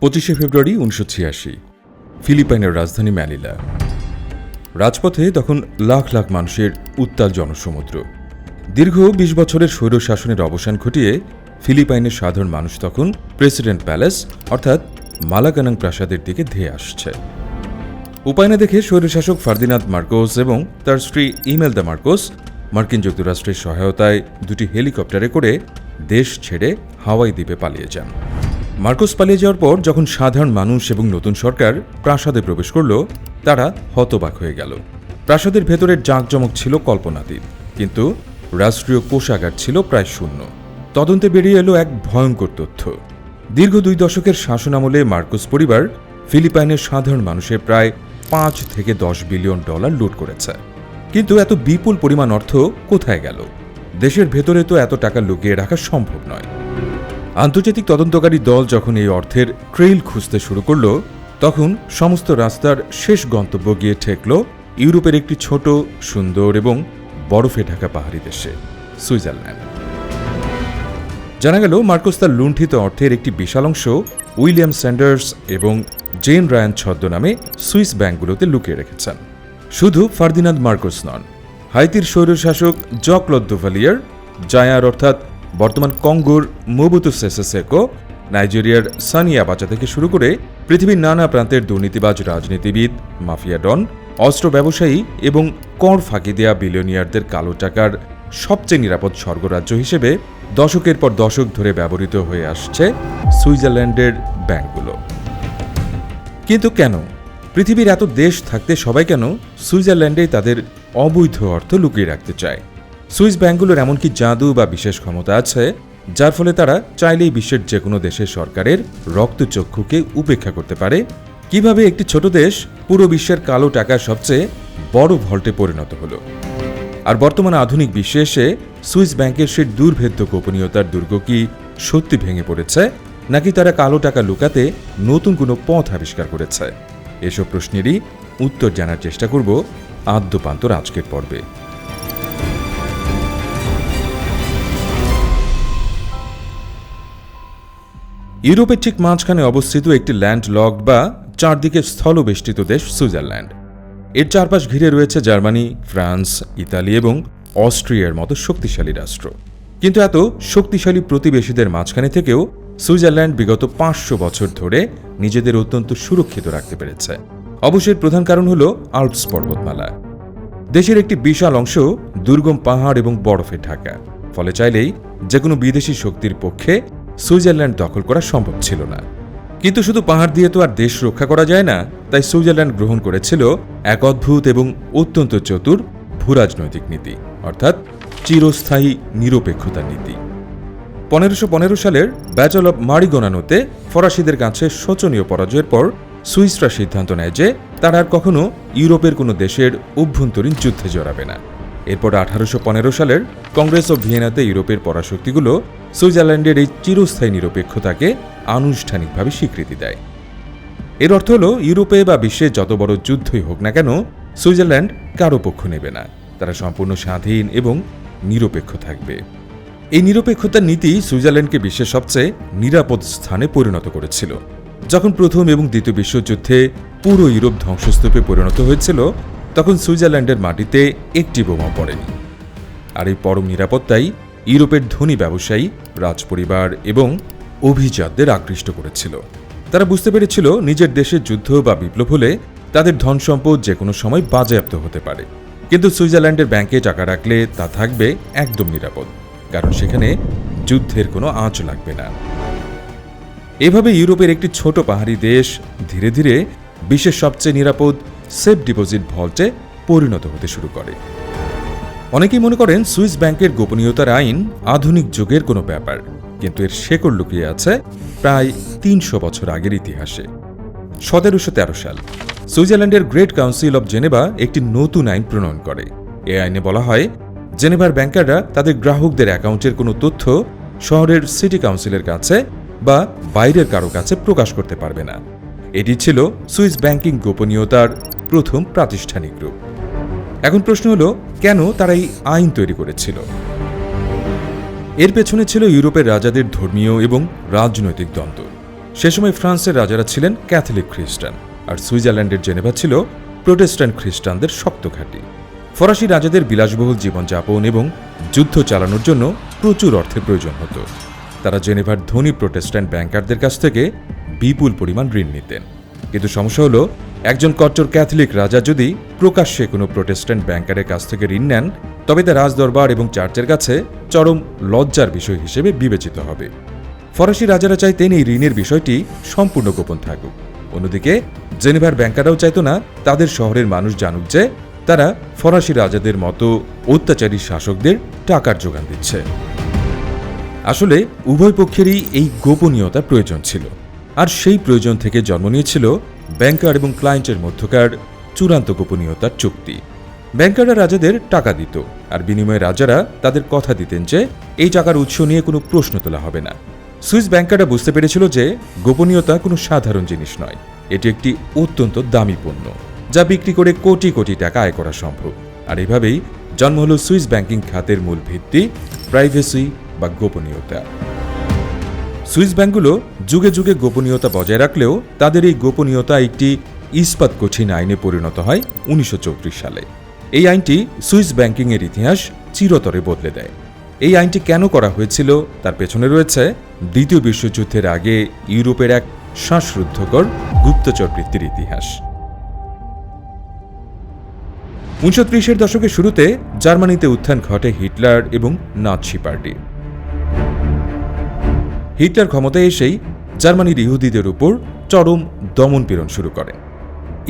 25শে ফেব্রুয়ারি 1986 ফিলিপাইনের রাজধানী ম্যানিলা। রাজপথে তখন লাখ লাখ মানুষের উত্তাল জনসমুদ্র। দীর্ঘ 20 বছরের স্বৈরশাসনের অবসান ঘটিয়ে ফিলিপাইনের সাধারণ মানুষ তখন প্রেসিডেন্ট প্যালেস অর্থাৎ মালাকানাং প্রাসাদের দিকে ধেয়ে আসছে। উপায় না দেখে স্বৈরশাসক ফার্দিনান্দ মার্কোস এবং তার স্ত্রী ইমেলদা মার্কোস মার্কিন যুক্তরাষ্ট্রের সহায়তায় দুটি হেলিকপ্টারে করে দেশ ছেড়ে হাওয়াই দ্বীপে পালিয়ে যান। মার্কোস পালিয়ে যাওয়ার পর যখন সাধারণ মানুষ এবং নতুন সরকার প্রাসাদে প্রবেশ করল, তারা হতবাক হয়ে গেল। প্রাসাদের ভেতরের জাঁকজমক ছিল কল্পনাতীত, কিন্তু রাষ্ট্রীয় কোষাগার ছিল প্রায় শূন্য। তদন্তে বেরিয়ে এলো এক ভয়ঙ্কর তথ্য। দীর্ঘ 2 দশকের শাসনামলে মার্কোস পরিবার ফিলিপাইনের সাধারণ মানুষের প্রায় 5 থেকে 10 বিলিয়ন ডলার লুট করেছে। কিন্তু এত বিপুল পরিমাণ অর্থ কোথায় গেল? দেশের ভেতরে তো এত টাকা লুকিয়ে রাখা সম্ভব নয়। আন্তর্জাতিক তদন্তকারী দল যখন এই অর্থের ট্রেইল খুঁজতে শুরু করল, তখন সমস্ত রাস্তার শেষ গন্তব্য গিয়ে ঠেকল ইউরোপের একটি ছোট, সুন্দর এবং বরফে ঢাকা পাহাড়ি দেশে, সুইজারল্যান্ড। জানা গেল মার্কোস তার লুণ্ঠিত অর্থের একটি বিশাল অংশ উইলিয়াম স্যান্ডার্স এবং জেন রায়ান ছদ্মনামে সুইস ব্যাংকগুলোতে লুকিয়ে রেখেছেন। শুধু ফার্দিনান্দ মার্কোস নন, হাইতির স্বৈরশাসক জ্যাঁ-ক্লদ দুভালিয়ার, জায়ার অর্থাৎ বর্তমান কঙ্গোর মোবুতু সেসে সেকো, নাইজেরিয়ার সানি আবাচা থেকে শুরু করে পৃথিবীর নানা প্রান্তের দুর্নীতিবাজ রাজনীতিবিদ, মাফিয়া ডন, অস্ত্র ব্যবসায়ী এবং কর ফাঁকি দেয়া বিলিয়নিয়ারদের কালো টাকার সবচেয়ে নিরাপদ স্বর্গরাজ্য হিসেবে দশকের পর দশক ধরে ব্যবহৃত হয়ে আসছে সুইজারল্যান্ডের ব্যাংকগুলো। কিন্তু কেন? পৃথিবীর এত দেশ থাকতে সবাই কেন সুইজারল্যান্ডেই তাদের অবৈধ অর্থ লুকিয়ে রাখতে চায়? সুইস ব্যাংকগুলোর এমন কি জাদু বা বিশেষ ক্ষমতা আছে, যার ফলে তারা চাইলেই বিশ্বের যে কোনো দেশের সরকারের রক্তচক্ষুকে উপেক্ষা করতে পারে? কিভাবে একটি ছোট দেশ পুরো বিশ্বের কালো টাকার সবচেয়ে বড় ভল্টে পরিণত হলো? আর বর্তমানে আধুনিক বিশ্বে এসে সুইস ব্যাংকের সেই দুর্ভেদ্য গোপনীয়তার দুর্গ কি সত্যি ভেঙে পড়েছে, নাকি তারা কালো টাকা লুকাতে নতুন কোনো পথ আবিষ্কার করেছে? এসব প্রশ্নেরই উত্তর জানার চেষ্টা করব আদ্যপান্তর আজকের পর্বে। ইউরোপের ঠিক মাঝখানে অবস্থিত একটি ল্যান্ডলকড বা চারদিকে স্থলবেষ্টিত দেশ সুইজারল্যান্ড। এর চারপাশ ঘিরে রয়েছে জার্মানি, ফ্রান্স, ইতালি এবং অস্ট্রিয়ার মতো শক্তিশালী রাষ্ট্র। কিন্তু এত শক্তিশালী প্রতিবেশীদের মাঝখানে থেকেও সুইজারল্যান্ড বিগত 500 বছর ধরে নিজেদের অত্যন্ত সুরক্ষিত রাখতে পেরেছে। অবশ্যই প্রধান কারণ হল আল্পস পর্বতমালা। দেশের একটি বিশাল অংশ দুর্গম পাহাড় এবং বরফে ঢাকা, ফলে চাইলেই যে কোনো বিদেশি শক্তির পক্ষে সুইজারল্যান্ড দখল করা সম্ভব ছিল না। কিন্তু শুধু পাহাড় দিয়ে তো আর দেশ রক্ষা করা যায় না, তাই সুইজারল্যান্ড গ্রহণ করেছিল এক অদ্ভুত এবং অত্যন্ত চতুর ভূরাজনৈতিক নীতি, অর্থাৎ চিরস্থায়ী নিরপেক্ষতার নীতি। 1515 সালের ব্যাটল অব মারিগোনানোতে ফরাসিদের কাছে শোচনীয় পরাজয়ের পর সুইসরা সিদ্ধান্ত নেয় যে তারা আর কখনো ইউরোপের কোনো দেশের অভ্যন্তরীণ যুদ্ধে জড়াবে না। এরপর 1815 সালের কংগ্রেস অব ভিয়েনাতে ইউরোপের পরাশক্তিগুলো সুইজারল্যান্ডের এই চিরস্থায়ী নিরপেক্ষতাকে আনুষ্ঠানিকভাবে স্বীকৃতি দেয়। এর অর্থ হল ইউরোপে বা বিশ্বে যত বড় যুদ্ধই হোক না কেন, সুইজারল্যান্ড কারো পক্ষ নেবে না। তারা সম্পূর্ণ স্বাধীন এবং নিরপেক্ষ থাকবে। এই নিরপেক্ষতার নীতি সুইজারল্যান্ডকে বিশ্বের সবচেয়ে নিরাপদ স্থানে পরিণত করেছিল। যখন প্রথম এবং দ্বিতীয় বিশ্বযুদ্ধে পুরো ইউরোপ ধ্বংসস্তূপে পরিণত হয়েছিল, তখন সুইজারল্যান্ডের মাটিতে একটি বোমা পড়েনি। আর এই পরম নিরাপত্তাই ইউরোপের ধনী ব্যবসায়ী, রাজপরিবার এবং অভিজাতদের আকৃষ্ট করেছিল। তারা বুঝতে পেরেছিল নিজের দেশের যুদ্ধ বা বিপ্লব হলে তাদের ধন সম্পদ যে কোনো সময় বাজেয়াপ্ত হতে পারে, কিন্তু সুইজারল্যান্ডের ব্যাংকে টাকা রাখলে তা থাকবে একদম নিরাপদ, কারণ সেখানে যুদ্ধের কোনো আঁচ লাগবে না। এভাবে ইউরোপের একটি ছোট পাহাড়ি দেশ ধীরে ধীরে বিশ্বের সবচেয়ে নিরাপদ সেফ ডিপোজিট ভল্টে পরিণত হতে শুরু করে। অনেকেই মনে করেন সুইস ব্যাংকের গোপনীয়তার আইন আধুনিক যুগের কোনো ব্যাপার, কিন্তু এর শেকড় লুকিয়ে আছে প্রায় 300 বছর আগের ইতিহাসে। 1713 সাল সুইজারল্যান্ডের গ্রেট কাউন্সিল অব জেনেভা একটি নতুন আইন প্রণয়ন করে। এই আইনে বলা হয়, জেনেভার ব্যাংকাররা তাদের গ্রাহকদের অ্যাকাউন্টের কোনো তথ্য শহরের সিটি কাউন্সিলের কাছে বা বাইরের কারো কাছে প্রকাশ করতে পারবে না। এটি ছিল সুইস ব্যাংকিং গোপনীয়তার প্রথম প্রাতিষ্ঠানিক রূপ। এখন প্রশ্ন হলো, কেন তারা এই আইন তৈরি করেছিল? এর পেছনে ছিল ইউরোপের রাজাদের ধর্মীয় এবং রাজনৈতিক দ্বন্দ্ব। সে সময় ফ্রান্সের রাজারা ছিলেন ক্যাথলিক খ্রিস্টান, আর সুইজারল্যান্ডের জেনেভা ছিল প্রোটেস্ট্যান্ট খ্রিস্টানদের শক্ত ঘাঁটি। ফরাসি রাজাদের বিলাসবহুল জীবনযাপন এবং যুদ্ধ চালানোর জন্য প্রচুর অর্থের প্রয়োজন হতো। তারা জেনেভার ধনী প্রোটেস্ট্যান্ট ব্যাংকারদের কাছ থেকে বিপুল পরিমাণ ঋণ নিতেন। কিন্তু সমস্যা হলো, একজন কট্টর ক্যাথলিক রাজা যদি প্রকাশ্যে কোনো প্রোটেস্ট্যান্ট ব্যাংকারের কাছ থেকে ঋণ নেন, তবে তা রাজদরবার এবং চার্চের কাছে চরম লজ্জার বিষয় হিসেবে বিবেচিত হবে। ফরাসি রাজারা চাইতেন এই ঋণের বিষয়টি সম্পূর্ণ গোপন থাকুক। অন্যদিকে জেনেভার ব্যাংকাররাও চাইত না তাদের শহরের মানুষ জানুক যে তারা ফরাসি রাজাদের মতো অত্যাচারী শাসকদের টাকার যোগান দিচ্ছে। আসলে উভয় পক্ষেরই এই গোপনীয়তার প্রয়োজন ছিল, আর সেই প্রয়োজন থেকে জন্ম নিয়েছিল ব্যাংকার এবং ক্লায়েন্টের মধ্যকার চূড়ান্ত গোপনীয়তার চুক্তি। ব্যাংকাররা রাজাদের টাকা দিত, আর বিনিময়ে রাজারা তাদের কথা দিতেন যে এই টাকার উৎস নিয়ে কোনো প্রশ্ন তোলা হবে না। সুইস ব্যাংকাররা বুঝতে পেরেছিল যে গোপনীয়তা কোনো সাধারণ জিনিস নয়, এটি একটি অত্যন্ত দামি পণ্য যা বিক্রি করে কোটি কোটি টাকা আয় করা সম্ভব। আর এভাবেই জন্ম হল সুইস ব্যাংকিং খাতের মূল ভিত্তি, প্রাইভেসি বা গোপনীয়তা। সুইস ব্যাংকগুলো যুগে যুগে গোপনীয়তা বজায় রাখলেও তাদের এই গোপনীয়তা একটি ইস্পাত কঠিন আইনে পরিণত হয় 1934 সালে। এই আইনটি সুইস ব্যাংকিংয়ের ইতিহাস চিরতরে বদলে দেয়। এই আইনটি কেন করা হয়েছিল তার পেছনে রয়েছে দ্বিতীয় বিশ্বযুদ্ধের আগে ইউরোপের এক শ্বাসরুদ্ধকর গুপ্তচর বৃত্তির ইতিহাস। 1930-এর দশকের শুরুতে জার্মানিতে উত্থান ঘটে হিটলার এবং নাৎসি পার্টি। হিটলার ক্ষমতায় এসেই জার্মানির ইহুদিদের উপর চরম দমনপীড়ন শুরু করেন।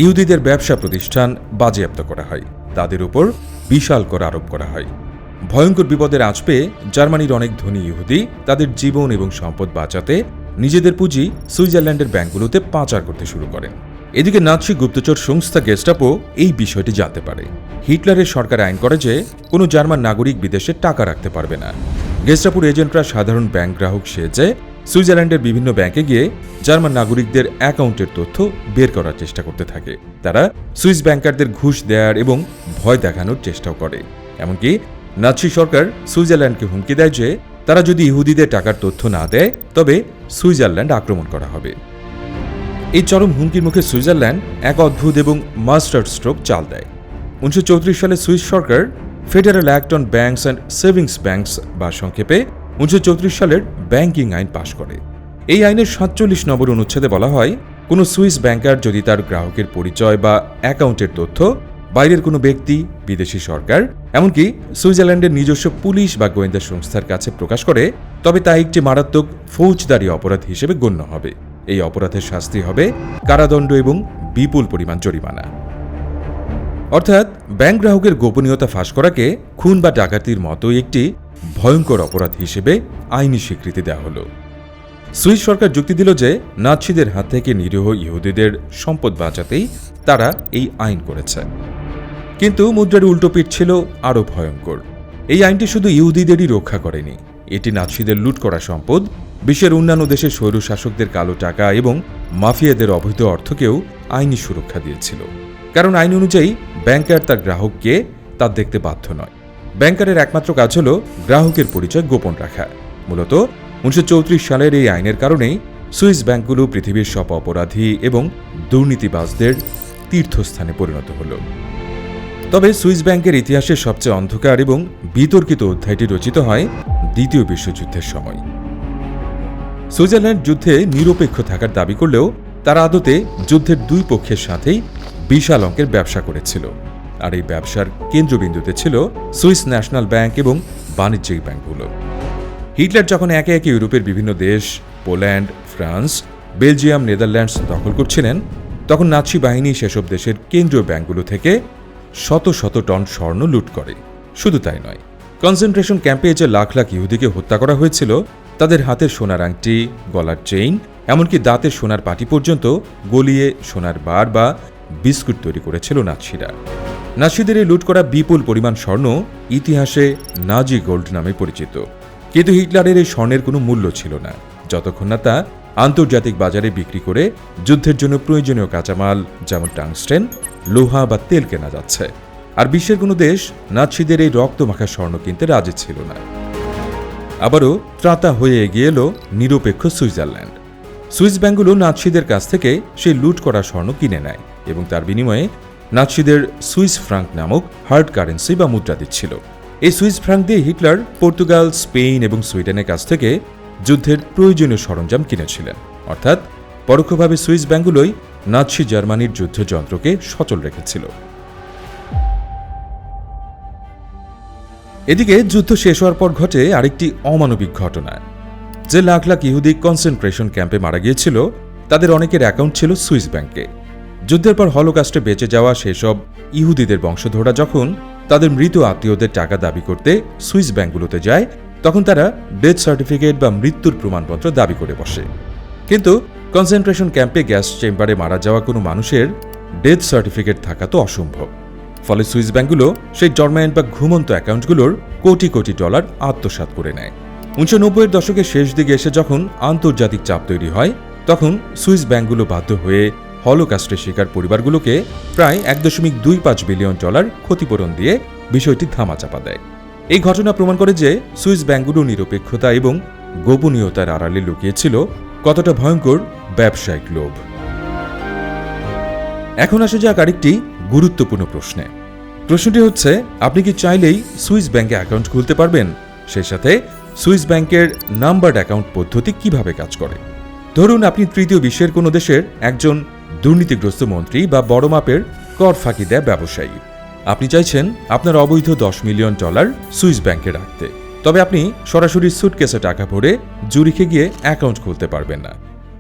ইহুদিদের ব্যবসা প্রতিষ্ঠান বাজেয়াপ্ত করা হয়, তাদের উপর বিশাল কর আরোপ করা হয়। ভয়ঙ্কর বিপদের আঁচ পেয়ে জার্মানির অনেক ধনী ইহুদি তাদের জীবন এবং সম্পদ বাঁচাতে নিজেদের পুঁজি সুইজারল্যান্ডের ব্যাংকগুলোতে পাচার করতে শুরু করেন। এদিকে নাৎসি গুপ্তচর সংস্থা গেস্টাপো এই বিষয়টি জানতে পারে। হিটলারের সরকার আইন করে যে কোনো জার্মান নাগরিক বিদেশে টাকা রাখতে পারবে না। গেস্টাপোর এজেন্টরা সাধারণ ব্যাংক গ্রাহক সেজে সুইজারল্যান্ডের বিভিন্ন ব্যাংকে গিয়ে জার্মান নাগরিকদের অ্যাকাউন্টের তথ্য বের করার চেষ্টা করতে থাকে। তারা সুইস ব্যাংকারদের ঘুষ দেওয়ার এবং ভয় দেখানোর চেষ্টাও করে। এমনকি নাৎসি সরকার সুইজারল্যান্ডকে হুমকি দেয় যে তারা যদি ইহুদিদের টাকার তথ্য না দেয় তবে সুইজারল্যান্ড আক্রমণ করা হবে। এই চরম হুমকির মুখে সুইজারল্যান্ড এক অদ্ভুত এবং মাস্টার স্ট্রোক চাল দেয়। 1934 সালে Swiss Sarkar federal act on banks and savings banks বা সংক্ষেপে 1934 সালের ব্যাংকিং আইন পাশ করে। এই আইনের 47 নম্বর অনুচ্ছেদে বলা হয়, কোনো সুইস ব্যাংকার যদি তার গ্রাহকের পরিচয় বা অ্যাকাউন্টের তথ্য বাইরের কোনো ব্যক্তি, বিদেশি সরকার, এমনকি সুইজারল্যান্ডের নিজস্ব পুলিশ বা গোয়েন্দা সংস্থার কাছে প্রকাশ করে, তবে তা একটি মারাত্মক ফৌজদারি অপরাধ হিসেবে গণ্য হবে। এই অপরাধের শাস্তি হবে কারাদণ্ড এবং বিপুল পরিমাণ জরিমানা। অর্থাৎ ব্যাংক গ্রাহকের গোপনীয়তা ফাঁস করাকে খুন বা ডাকাতির মতো একটি ভয়ঙ্কর অপরাধ হিসেবে আইনি স্বীকৃতি দেওয়া হলো। সুইস সরকার যুক্তি দিল যে নাৎসিদের হাত থেকে নিরীহ ইহুদিদের সম্পদ বাঁচাতেই তারা এই আইন করেছে। কিন্তু মুদ্রার উল্টো পিঠ ছিল আরও ভয়ঙ্কর। এই আইনটি শুধু ইহুদিদেরই রক্ষা করেনি, এটি নাৎসিদের লুট করা সম্পদ, বিশ্বের অন্যান্য দেশের স্বৈরশাসকদের কালো টাকা এবং মাফিয়াদের অবৈধ অর্থকেও আইনি সুরক্ষা দিয়েছিল। কারণ আইন অনুযায়ী ব্যাংকার তার গ্রাহককে তা দেখতে বাধ্য নয়। ব্যাংকারের একমাত্র কাজ হল গ্রাহকের পরিচয় গোপন রাখা। মূলত 1934 সালের এই আইনের কারণেই সুইস ব্যাংকগুলো পৃথিবীর সব অপরাধী এবং দুর্নীতিবাজদের তীর্থস্থানে পরিণত হল। তবে সুইস ব্যাংকের ইতিহাসের সবচেয়ে অন্ধকার এবং বিতর্কিত অধ্যায়টি রচিত হয় দ্বিতীয় বিশ্বযুদ্ধের সময়। সুইজারল্যান্ড যুদ্ধে নিরপেক্ষ থাকার দাবি করলেও তারা আদতে যুদ্ধের দুই পক্ষের সাথেই বিশাল অঙ্কের ব্যবসা করেছিল, আর এই ব্যবসার কেন্দ্রবিন্দুতে ছিল সুইস ন্যাশনাল ব্যাংক এবং বাণিজ্যিক ব্যাংকগুলো। হিটলার যখন একে একে ইউরোপের বিভিন্ন দেশ, পোল্যান্ড, ফ্রান্স, বেলজিয়াম, নেদারল্যান্ডস দখল করছিলেন, তখন নাৎসি বাহিনী সেসব দেশের কেন্দ্রীয় ব্যাংকগুলো থেকে শত শত টন স্বর্ণ লুট করে। শুধু তাই নয়, কনসেন্ট্রেশন ক্যাম্পে যে লাখ লাখ ইহুদিকে হত্যা করা হয়েছিল, তাদের হাতের সোনার আংটি, গলার চেইন, এমনকি দাঁতের সোনার পাটি পর্যন্ত গলিয়ে সোনার বার বা বিস্কুট তৈরি করেছিল নাৎসিরা। নাৎসিদের এই লুট করা বিপুল পরিমাণ স্বর্ণ ইতিহাসে নাজি গোল্ড নামে পরিচিত। কিন্তু হিটলারের এই স্বর্ণের কোনো মূল্য ছিল না যতক্ষণ না তা আন্তর্জাতিক বাজারে বিক্রি করে যুদ্ধের জন্য প্রয়োজনীয় কাঁচামাল যেমন টাংস্টেন, লোহা বা তেল কেনা যাচ্ছে। আর বিশ্বের কোনো দেশ নাৎসিদের এই রক্তমাখা স্বর্ণ কিনতে রাজি ছিল না। আবারও ত্রাতা হয়ে এগিয়ে এলো নিরপেক্ষ সুইজারল্যান্ড। সুইস ব্যাংকগুলো নাৎসিদের কাছ থেকে সেই লুট করা স্বর্ণ কিনে নেয় এবং তার বিনিময়ে নাৎসিদের সুইস ফ্রাঙ্ক নামক হার্ড কারেন্সি বা মুদ্রা দিচ্ছিল। এই সুইস ফ্রাঙ্ক দিয়ে হিটলার পর্তুগাল, স্পেন এবং সুইডেনের কাছ থেকে যুদ্ধের প্রয়োজনীয় সরঞ্জাম কিনেছিলেন। অর্থাৎ পরোক্ষভাবে সুইস ব্যাংকগুলোই নাৎসি জার্মানির যুদ্ধযন্ত্রকে সচল রেখেছিল। এদিকে যুদ্ধ শেষ হওয়ার পর ঘটে আরেকটি অমানবিক ঘটনা। যে লাখ লাখ ইহুদি কনসেন্ট্রেশন ক্যাম্পে মারা গিয়েছিল তাদের অনেকের অ্যাকাউন্ট ছিল সুইস ব্যাংকে। যুদ্ধের পর হলোকাস্টে বেঁচে যাওয়া সেসব ইহুদিদের বংশধররা যখন তাদের মৃত আত্মীয়দের টাকা দাবি করতে সুইস ব্যাংকগুলোতে যায়, তখন তারা ডেথ সার্টিফিকেট বা মৃত্যুর প্রমাণপত্র দাবি করে বসে। কিন্তু কনসেন্ট্রেশন ক্যাম্পে গ্যাস চেম্বারে মারা যাওয়া কোনো মানুষের ডেথ সার্টিফিকেট থাকা তো অসম্ভব। ফলে সুইস ব্যাংকগুলো সেই ডরম্যান্ট বা ঘুমন্ত অ্যাকাউন্টগুলোর কোটি কোটি ডলার আত্মসাৎ করে নেয়। 1990-এর দশকের শেষ দিকে এসে যখন আন্তর্জাতিক চাপ তৈরি হয়, তখন সুইস ব্যাংকগুলো বাধ্য হয়ে হলোকাস্টের শিকার পরিবারগুলোকে প্রায় $1.25 বিলিয়ন ক্ষতিপূরণ দিয়ে বিষয়টি ধামাচাপা দেয়। এই ঘটনা প্রমাণ করে যে সুইস ব্যাংকগুলো নিরপেক্ষতা এবং গোপনীয়তার আড়ালে লুকিয়েছিল কতটা ভয়ঙ্কর ব্যবসায়িক লোভ। এখন আসা যাক আরেকটি গুরুত্বপূর্ণ প্রশ্নে। প্রশ্নটি হচ্ছে, আপনি কি চাইলেই সুইস ব্যাংকে অ্যাকাউন্ট খুলতে পারবেন? সেই সাথে সুইস ব্যাংকের নাম্বারড অ্যাকাউন্ট পদ্ধতি কিভাবে কাজ করে? ধরুন আপনি তৃতীয় বিশ্বের কোনো দেশের একজন দুর্নীতিগ্রস্ত মন্ত্রী বা বড় মাপের কর ফাঁকি দেয়া ব্যবসায়ী। আপনি চাইছেন আপনার অবৈধ $10 মিলিয়ন সুইস ব্যাংকে রাখতে, তবে আপনি সরাসরি সুটকেসে টাকা ভরে জুরিখে গিয়ে অ্যাকাউন্ট খুলতে পারবেন না।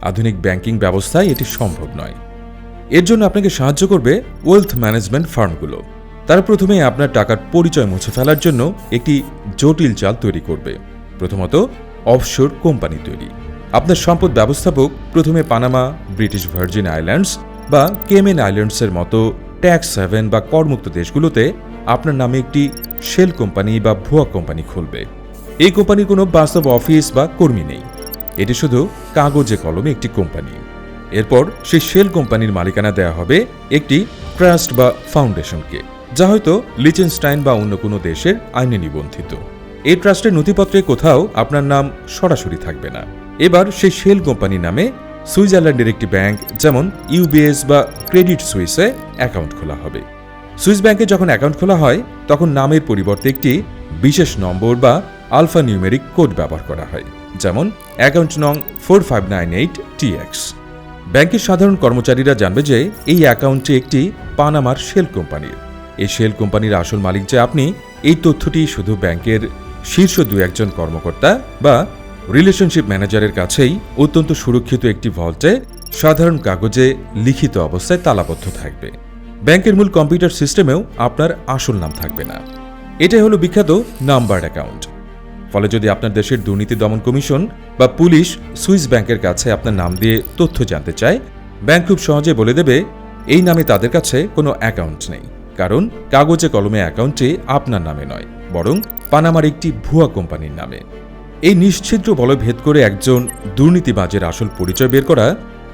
আধুনিক ব্যাংকিং ব্যবস্থায় এটি সম্ভব নয়। এর জন্য আপনাকে সাহায্য করবে ওয়েলথ ম্যানেজমেন্ট ফার্মগুলো। তারা প্রথমে আপনার টাকার পরিচয় মুছে ফেলার জন্য একটি জটিল জাল তৈরি করবে। প্রথমত, অফশোর কোম্পানি তৈরি। আপনার সম্পদ ব্যবস্থাপক প্রথমে পানামা, ব্রিটিশ ভার্জিন আইল্যান্ডস বা কেমেন আইল্যান্ডসের মতো ট্যাক্স হেভেন বা করমুক্ত দেশগুলোতে আপনার নামে একটি শেল কোম্পানি বা ভুয়া কোম্পানি খুলবে। এই কোম্পানির কোনো বাস্তব অফিস বা কর্মী নেই, এটি শুধু কাগজে কলমে একটি কোম্পানি। এরপর সেই শেল কোম্পানির মালিকানা দেওয়া হবে একটি ট্রাস্ট বা ফাউন্ডেশনকে, যা হয়তো লিচেনস্টাইন বা অন্য কোনো দেশের আইনে নিবন্ধিত। এই ট্রাস্টের নথিপত্রে কোথাও আপনার নাম সরাসরি থাকবে না। এবার সেই শেল কোম্পানির নামে সুইজারল্যান্ডের একটি ব্যাংক যেমন ইউবিএস বা ক্রেডিট সুইসে অ্যাকাউন্ট খোলা হবে। সুইস ব্যাংকে যখন অ্যাকাউন্ট খোলা হয়, তখন নামের পরিবর্তে একটি বিশেষ নম্বর বা আলফা নিউমেরিক কোড ব্যবহার করা হয়, যেমন অ্যাকাউন্ট নং 4598TX। ব্যাংকের সাধারণ কর্মচারীরা জানবে যে এই অ্যাকাউন্টটি একটি পানামার শেল কোম্পানির। এই শেল কোম্পানির আসল মালিক যে আপনি, এই তথ্যটি শুধু ব্যাংকের শীর্ষ 2-1 কর্মকর্তা বা রিলেশনশিপ ম্যানেজারের কাছেই অত্যন্ত সুরক্ষিত একটি ভল্টে সাধারণ কাগজে লিখিত অবস্থায় তালাবদ্ধ থাকবে। ব্যাংকের মূল কম্পিউটার সিস্টেমেও আপনার আসল নাম থাকবে না। এটাই হলো বিখ্যাত নাম্বারড অ্যাকাউন্ট। ফলে যদি আপনার দেশের দুর্নীতি দমন কমিশন বা পুলিশ সুইস ব্যাংকের কাছে আপনার নাম দিয়ে তথ্য জানতে চায়, ব্যাংক খুব সহজে বলে দেবে এই নামে তাদের কাছে কোনো অ্যাকাউন্ট নেই, কারণ কাগজে কলমে অ্যাকাউন্টটি আপনার নামে নয়, বরং পানামার একটি ভুয়া কোম্পানির নামে। এই নিশ্ছিদ্র বলয় ভেদ করে একজন দুর্নীতিবাজের আসল পরিচয় বের করা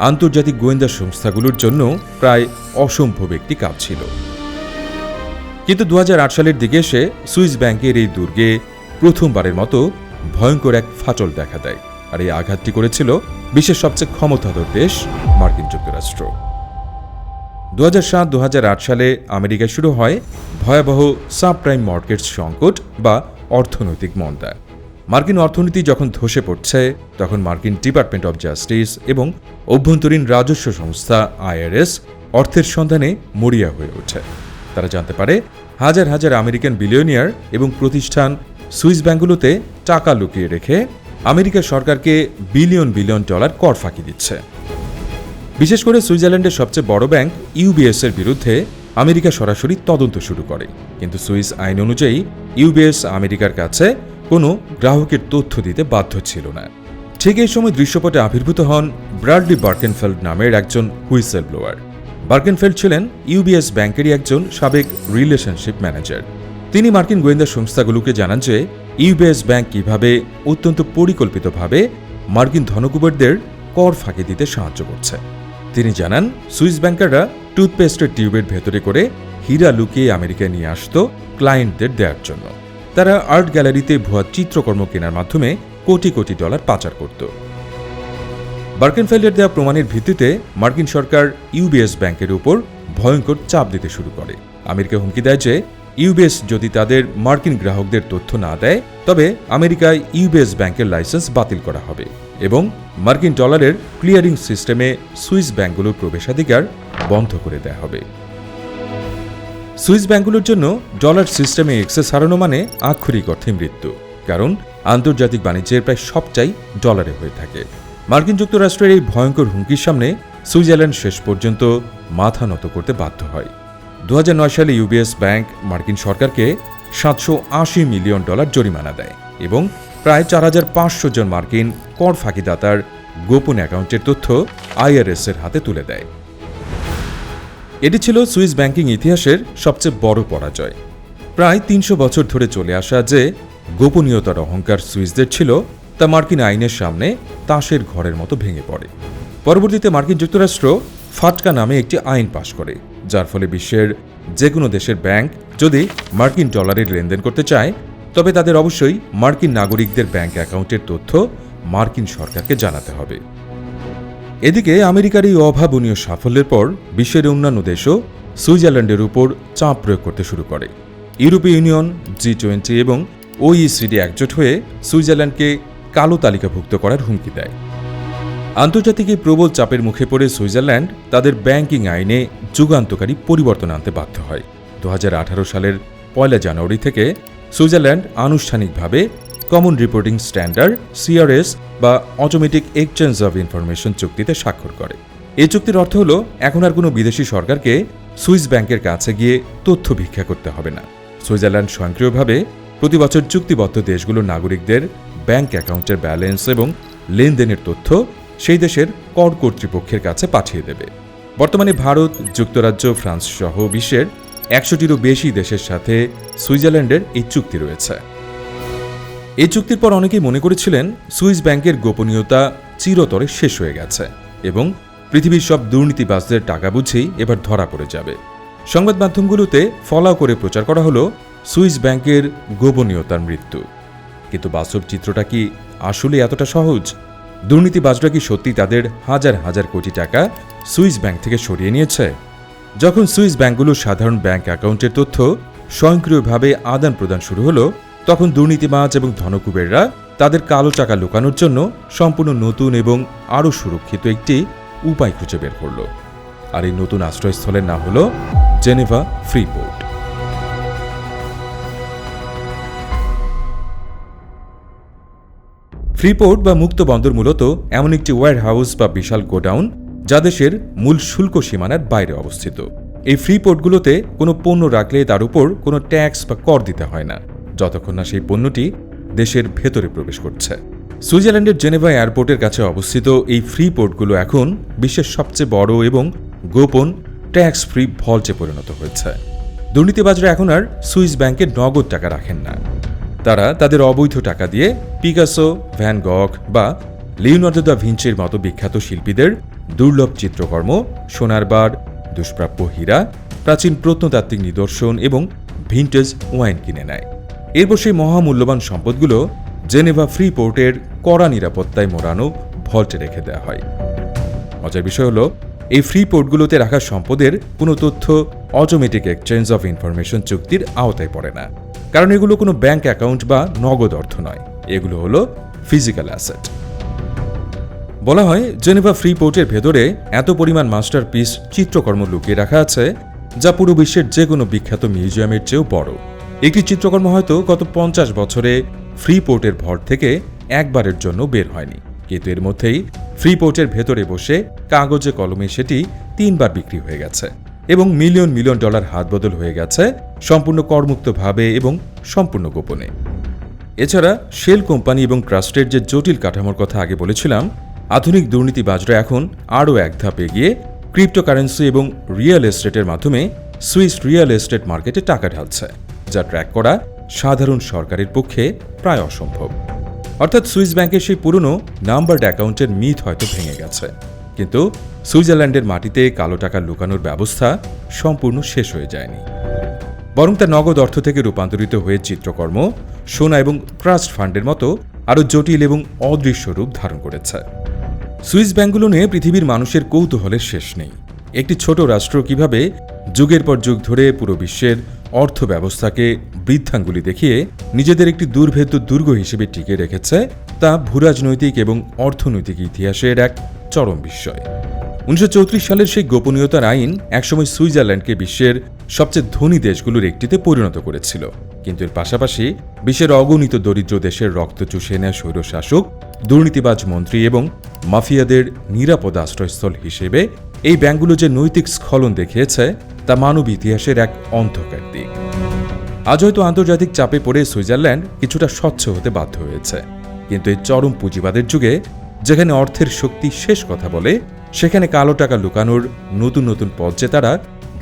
আন্তর্জাতিক গোয়েন্দা সংস্থাগুলোর জন্য প্রায় অসম্ভব একটি কাজ ছিল। কিন্তু 2008 সালের দিকে এসে সুইস ব্যাংকের এই দুর্গে প্রথমবারের মতো ভয়ঙ্কর এক ফাটল দেখা দেয়, আর এই আঘাতটি করেছিল বিশ্বের সবচেয়ে ক্ষমতাধর দেশ মার্কিন যুক্তরাষ্ট্র। 2007-2008 সালে আমেরিকায় শুরু হয় ভয়াবহ সাবপ্রাইম মর্টগেজ সংকট বা অর্থনৈতিক মন্দা। মার্কিন অর্থনীতি যখন ধসে পড়ছে, তখন মার্কিন ডিপার্টমেন্ট অব জাস্টিস এবং অভ্যন্তরীণ রাজস্ব সংস্থা IRS অর্থের সন্ধানে মরিয়া হয়ে ওঠে। তারা জানতে পারে হাজার হাজার আমেরিকান বিলিয়নিয়ার এবং প্রতিষ্ঠান সুইস ব্যাংকগুলোতে টাকা লুকিয়ে রেখে আমেরিকা সরকারকে বিলিয়ন বিলিয়ন ডলার কর ফাঁকি দিচ্ছে। বিশেষ করে সুইজারল্যান্ডের সবচেয়ে বড় ব্যাংক ইউবিএস এর বিরুদ্ধে আমেরিকা সরাসরি তদন্ত শুরু করে, কিন্তু সুইস আইন অনুযায়ী ইউবিএস আমেরিকার কাছে কোনো গ্রাহকের তথ্য দিতে বাধ্য ছিল না। ঠিক এই সময় দৃশ্যপটে আবির্ভূত হন ব্র্যাডলি বার্কেনফেল্ড নামের একজন হুইসেল ব্লোয়ার। বার্কেনফেল্ড ছিলেন ইউবিএস ব্যাংকেরই একজন সাবেক রিলেশনশিপ ম্যানেজার। তিনি মার্কিন গোয়েন্দা সংস্থাগুলোকে জানান যে ইউবিএস ব্যাংক কিভাবে অত্যন্ত পরিকল্পিতভাবে মার্কিন ধনকুবেরদের কর ফাঁকি দিতে সাহায্য করছে। তিনি জানান সুইস ব্যাংকাররা টুথপেস্টের টিউবের ভেতরে করে হীরা লুকিয়ে আমেরিকায় নিয়ে আসত ক্লায়েন্টদের দেওয়ার জন্য। তারা আর্ট গ্যালারিতে ভুয়া চিত্রকর্ম কেনার মাধ্যমে কোটি কোটি ডলার পাচার করত। বার্কেনফেল্ডের দেওয়া প্রমাণের ভিত্তিতে মার্কিন সরকার ইউবিএস ব্যাংকের উপর ভয়ঙ্কর চাপ দিতে শুরু করে। আমেরিকা হুমকি দেয় যে ইউবিএস যদি তাদের মার্কিন গ্রাহকদের তথ্য না দেয় তবে আমেরিকায় ইউবিএস ব্যাংকের লাইসেন্স বাতিল করা হবে এবং মার্কিন ডলারের ক্লিয়ারিং সিস্টেমে সুইস ব্যাংকগুলোর প্রবেশাধিকার বন্ধ করে দেওয়া হবে। সুইস ব্যাংকগুলোর জন্য ডলার সিস্টেমে এক্সেস হারানো মানে আক্ষরিক অর্থে মৃত্যু, কারণ আন্তর্জাতিক বাণিজ্যের প্রায় সবটাই ডলারে হয়ে থাকে। মার্কিন যুক্তরাষ্ট্রের এই ভয়ঙ্কর হুমকির সামনে সুইজারল্যান্ড শেষ পর্যন্ত মাথা নত করতে বাধ্য হয়। 2009 সালে ইউবিএস ব্যাংক মার্কিন সরকারকে $780 মিলিয়ন জরিমানা দেয় এবং প্রায় 4500 জন মার্কিন কর ফাঁকিদাতার গোপন অ্যাকাউন্টের তথ্য আইআরএস এর হাতে তুলে দেয়। এটি ছিল সুইস ব্যাংকিং ইতিহাসের সবচেয়ে বড় পরাজয়। প্রায় 300 বছর ধরে চলে আসা যে গোপনীয়তার অহংকার সুইসদের ছিল তা মার্কিন আইনের সামনে তাসের ঘরের মতো ভেঙে পড়ে। পরবর্তীতে মার্কিন যুক্তরাষ্ট্র ফাটকা নামে একটি আইন পাশ করে, যার ফলে বিশ্বের যে কোনো দেশের ব্যাংক যদি মার্কিন ডলারের লেনদেন করতে চায় তবে তাদের অবশ্যই মার্কিন নাগরিকদের ব্যাংক অ্যাকাউন্টের তথ্য মার্কিন সরকারকে জানাতে হবে। এদিকে আমেরিকার এই অভাবনীয় সাফল্যের পর বিশ্বের অন্যান্য দেশও সুইজারল্যান্ডের উপর চাপ প্রয়োগ করতে শুরু করে। ইউরোপীয় ইউনিয়ন, G20 এবং OECD একজোট হয়ে সুইজারল্যান্ডকে কালো তালিকাভুক্ত করার হুমকি দেয়। আন্তর্জাতিক এই প্রবল চাপের মুখে পড়ে সুইজারল্যান্ড তাদের ব্যাংকিং আইনে যুগান্তকারী পরিবর্তন আনতে বাধ্য হয়। 2018 সালের 1 জানুয়ারি থেকে সুইজারল্যান্ড আনুষ্ঠানিকভাবে কমন রিপোর্টিং স্ট্যান্ডার্ড CRS বা অটোমেটিক এক্সচেঞ্জ অব ইনফরমেশন চুক্তিতে স্বাক্ষর করে। এই চুক্তির অর্থ হল এখন আর কোনো বিদেশি সরকারকে সুইস ব্যাংকের কাছে গিয়ে তথ্য ভিক্ষা করতে হবে না। সুইজারল্যান্ড স্বয়ংক্রিয়ভাবে প্রতি বছর চুক্তিবদ্ধ দেশগুলোর নাগরিকদের ব্যাংক অ্যাকাউন্টের ব্যালেন্স এবং লেনদেনের তথ্য সেই দেশের কর কর্তৃপক্ষের কাছে পাঠিয়ে দেবে। বর্তমানে ভারত, যুক্তরাজ্য, ফ্রান্স সহ বিশ্বের 100টিরও বেশি দেশের সাথে সুইজারল্যান্ডের এই চুক্তি রয়েছে। এই চুক্তির পর অনেকেই মনে করেছিলেন সুইস ব্যাংকের গোপনীয়তা চিরতরে শেষ হয়ে গেছে এবং পৃথিবীর সব দুর্নীতিবাজদের টাকা বুঝেই এবার ধরা পড়ে যাবে। সংবাদ মাধ্যমগুলোতে ফলাও করে প্রচার করা হলো সুইস ব্যাংকের গোপনীয়তার মৃত্যু। কিন্তু বাস্তব চিত্রটা কি আসলে এতটা সহজ? দুর্নীতিবাজরা কি সত্যি তাদের হাজার হাজার কোটি টাকা সুইস ব্যাংক থেকে সরিয়ে নিয়েছে? যখন সুইস ব্যাংকগুলোর সাধারণ ব্যাংক অ্যাকাউন্টের তথ্য স্বয়ংক্রিয়ভাবে আদান প্রদান শুরু হলো তখন দুর্নীতিবাজ এবং ধনকুবেররা তাদের কালো টাকা লুকানোর জন্য সম্পূর্ণ নতুন এবং আরও সুরক্ষিত একটি উপায় খুঁজে বের করল। আর এই নতুন আশ্রয়স্থলের নাম হল Geneva free port. Free port বা মুক্ত বন্দর মূলত এমন একটি ওয়্যার হাউস বা বিশাল গোডাউন যা দেশের মূল শুল্ক সীমানার বাইরে অবস্থিত। এই ফ্রি পোর্টগুলোতে কোনো পণ্য রাখলে তার উপর কোনো ট্যাক্স বা কর দিতে হয় না, যতক্ষণ না সেই পণ্যটি দেশের ভেতরে প্রবেশ করছে। সুইজারল্যান্ডের জেনেভা এয়ারপোর্টের কাছে অবস্থিত এই ফ্রি পোর্টগুলো এখন বিশ্বের সবচেয়ে বড় এবং গোপন ট্যাক্স ফ্রি ভল্টে পরিণত হয়েছে। দুর্নীতিবাজরা এখন আর সুইস ব্যাংকে নগদ টাকা রাখেন না, তারা তাদের অবৈধ টাকা দিয়ে পিকাসো, ভ্যান গগ বা লিওনার্দো দা ভিঞ্চির মতো বিখ্যাত শিল্পীদের দুর্লভ চিত্রকর্ম, সোনার বার, দুষ্প্রাপ্য হীরা, প্রাচীন প্রত্নতাত্ত্বিক নিদর্শন এবং ভিন্টেজ ওয়াইন কিনে নেয়। এরপর সেই মহামূল্যবান সম্পদগুলো জেনেভা ফ্রি পোর্টের কড়া নিরাপত্তায় মোড়ানো ভল্টে রেখে দেওয়া হয়। মজার বিষয় হলো এই ফ্রি পোর্টগুলোতে রাখা সম্পদের কোনো তথ্য অটোমেটিক এক্সচেঞ্জ অফ ইনফরমেশন চুক্তির আওতায় পড়ে না, কারণ এগুলো কোনো ব্যাংক অ্যাকাউন্ট বা নগদ অর্থ নয়, এগুলো হলো ফিজিক্যাল অ্যাসেট। বলা হয় জেনেভা ফ্রি পোর্টের ভেতরে এত পরিমাণ মাস্টারপিস চিত্রকর্ম লুকিয়ে রাখা আছে যা পুরো বিশ্বের যে কোনো বিখ্যাত মিউজিয়ামের চেয়েও বড়। একটি চিত্রকর্ম হয়তো গত 50 বছরে ফ্রি পোর্টের ভর থেকে একবারের জন্য বের হয়নি, কিন্তু এর মধ্যেই ফ্রি পোর্টের ভেতরে বসে কাগজে কলমে সেটি 3 বার বিক্রি হয়ে গেছে এবং মিলিয়ন মিলিয়ন ডলার হাতবদল হয়ে গেছে সম্পূর্ণ করমুক্তভাবে এবং সম্পূর্ণ গোপনে। এছাড়া শেল কোম্পানি এবং ট্রাস্টের যে জটিল কাঠামোর কথা আগে বলেছিলাম, আধুনিক দুর্নীতিবাজরা এখন আরও এক ধাপ এগিয়ে ক্রিপ্টোকারেন্সি এবং রিয়েল এস্টেটের মাধ্যমে সুইস রিয়েল এস্টেট মার্কেটে টাকা ঢালছে, যা ট্র্যাক করা সাধারণ সরকারের পক্ষে প্রায় অসম্ভব। অর্থাৎ সুইস ব্যাংকের সেই পুরনো নাম্বারড অ্যাকাউন্টের মিথ হয়তো ভেঙে গেছে, কিন্তু সুইজারল্যান্ডের মাটিতে কালো টাকা লুকানোর ব্যবস্থা সম্পূর্ণ শেষ হয়ে যায়নি, বরং তা নগদ অর্থ থেকে রূপান্তরিত হয়ে চিত্রকর্ম, সোনা এবং ট্রাস্ট ফান্ডের মতো আরও জটিল এবং অদৃশ্য রূপ ধারণ করেছে। সুইস ব্যাংকগুলো নিয়ে পৃথিবীর মানুষের কৌতূহলের শেষ নেই। একটি ছোট রাষ্ট্র কিভাবে যুগের পর যুগ ধরে পুরো বিশ্বের অর্থ ব্যবস্থাকে বৃদ্ধাঙ্গুলি দেখিয়ে নিজেদের একটি দুর্ভেদ্য দুর্গ হিসেবে টিকে রেখেছে তা ভূরাজনৈতিক এবং অর্থনৈতিক ইতিহাসের এক চরম বিস্ময়। 1934 সালের সেই গোপনীয়তার আইন একসময় সুইজারল্যান্ডকে বিশ্বের সবচেয়ে ধনী দেশগুলোর একটিতে পরিণত করেছিল, কিন্তু এর পাশাপাশি বিশ্বের অগণিত দরিদ্র দেশের রক্ত চুষে নেয়া স্বৈরশাসক, দুর্নীতিবাজ মন্ত্রী এবং মাফিয়াদের নিরাপদ আশ্রয়স্থল হিসেবে এই ব্যাংকগুলো যে নৈতিক স্খলন দেখিয়েছে তা মানব ইতিহাসের এক অন্ধকার দিক। আজ হয়তো আন্তর্জাতিক চাপে পড়ে সুইজারল্যান্ড কিছুটা স্বচ্ছ হতে বাধ্য হয়েছে, কিন্তু এই চরম পুঁজিবাদের যুগে যেখানে অর্থের শক্তি শেষ কথা বলে, সেখানে কালো টাকা লুকানোর নতুন নতুন পথ যে তারা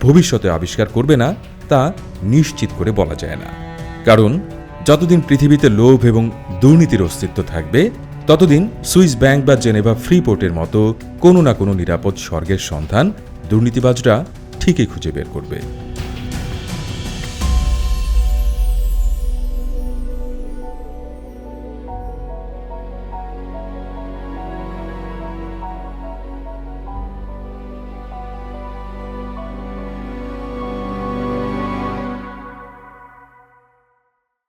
ভবিষ্যতে আবিষ্কার করবে না তা নিশ্চিত করে বলা যায় না। কারণ যতদিন পৃথিবীতে লোভ এবং দুর্নীতির অস্তিত্ব থাকবে, ততদিন সুইস ব্যাংক বা জেনেভা ফ্রি পোর্টের মতো কোনো না কোনো নিরাপদ স্বর্গের সন্ধান দুর্নীতিবাজরা ঠিকই খুঁজে বের করবে।